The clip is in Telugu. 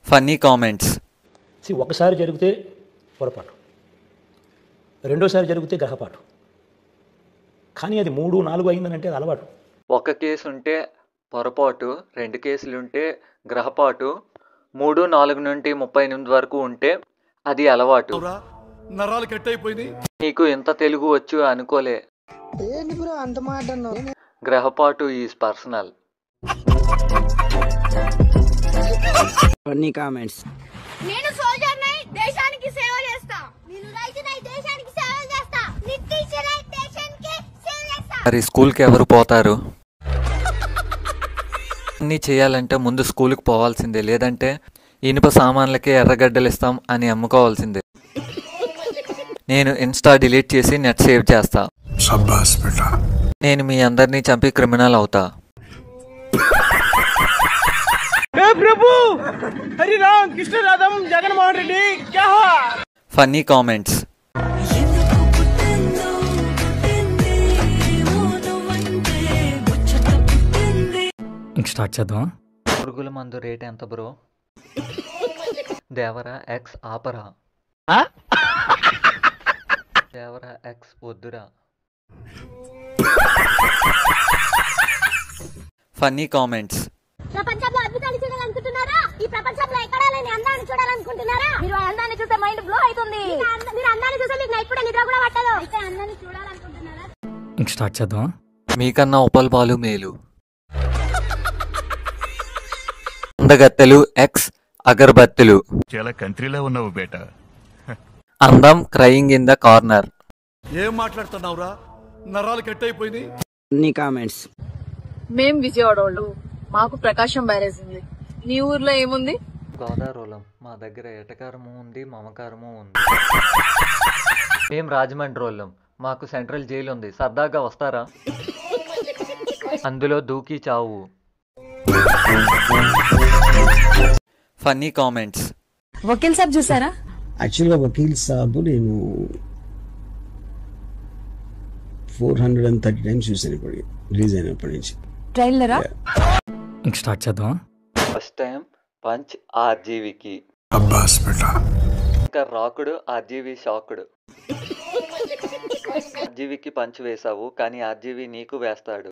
Funny comments. ఒకసారి జరిగితే పొరపాటు, రెండోసారి జరిగితే గ్రహపాటు, కానీ అది 3, 4 అయిందనంటే అది అలవాటు. ఒక కేసు ఉంటే పొరపాటు, 2 కేసులుంటే గ్రహపాటు, 3, 4 నుండి 38 వరకు ఉంటే అది అలవాటు. నరాలు కట్ అయిపోయింది. నీకు ఇంత తెలుగు వచ్చు అనుకోలే. గ్రహపాటు ఈజ్ పర్సనల్. Funny comments. నేను సోల్జర్నై, దేశానికి సేవ చేస్తా. నేను రైతునై, దేశానికి సేవ చేస్తా. నేను టీచర్నై, దేశానికి సేవ చేస్తా. మరి స్కూల్కి ఎవరు పోతారు? అన్నీ చేయాలంటే ముందు స్కూల్కి పోవాల్సిందే, లేదంటే ఇనుప సామాన్లకే ఎర్రగడ్డలు ఇస్తాం అని అమ్ముకోవాల్సిందే. నేను ఇన్స్టా డిలీట్ చేసి నెట్ సేవ్ చేస్తా. నేను మీ అందరినీ చంపి క్రిమినల్ అవుతా. Funny comments. స్టార్ట్ చేద్దాం. పురుగుల మందు రేట్ ఎంత బ్రో? దేవరా ఎక్స్ ఆపరా, దేవరా ఎక్స్ వద్దురా. Funny comments. ప్రపంచంలో అద్భుతాలు చూడాలనుకుంటున్నారా? ఈ ప్రపంచంలో ఎక్కడా లేని అందాన్ని చూడాలనుకుంటున్నారా? మీరు ఆ అందాన్ని చూస్తే మైండ్ బ్లో అవుతుంది. మీరు అందాన్ని చూస్తే మీకు నైట్ కూడా నిద్ర కూడా పట్టదు. అయితే అందాన్ని చూడాలనుకుంటున్నారా? స్టార్ట్ చేద్దాం. మీకన్నా ఉప్పల్ బాలు మేలు. అందగత్తెలు ఎక్స్ అగరబత్తులు. చాలా కంట్రీలో ఉన్నావు బేటా. అందం క్రయింగ్ ఇన్ ద కార్నర్. ఏం మాట్లాడుతున్నావురా? నరాలు కట్ అయిపోయింది. Funny comments. మేం విజయవాడ వాళ్ళు, మాకు ప్రకాశం బ్యారేజ్ ఉంది. నీ ఊర్లో ఏముంది? గోదావరిలం. మా దగ్గర ఎటకారము ఉంది, మమకారము ఉంది. మేం రాజమండ్రి వాళ్ళం, మాకు సెంట్రల్ జైలు ఉంది. సరదాగా వస్తారా? అందులో దూకి చావు. Funny comments. వకీల్ సాబ్ చూసారా? యాక్చువల్గా వకీల్ సాబ్ నేను 430 టైమ్స్ చూసాను ఇప్పటికి, రిలీజ్ అయినప్పటి నుంచి. ట్రైలరా? స్టార్ట్ చేద్దాం. ఫస్ట్ టైం పంచ్ ఆర్జీవికి. ఇంకా రాకుడు ఆర్జీవి షాకుడు. ఆర్జీవికి పంచ్ వేసావు, కానీ ఆర్జీవి నీకు వేస్తాడు.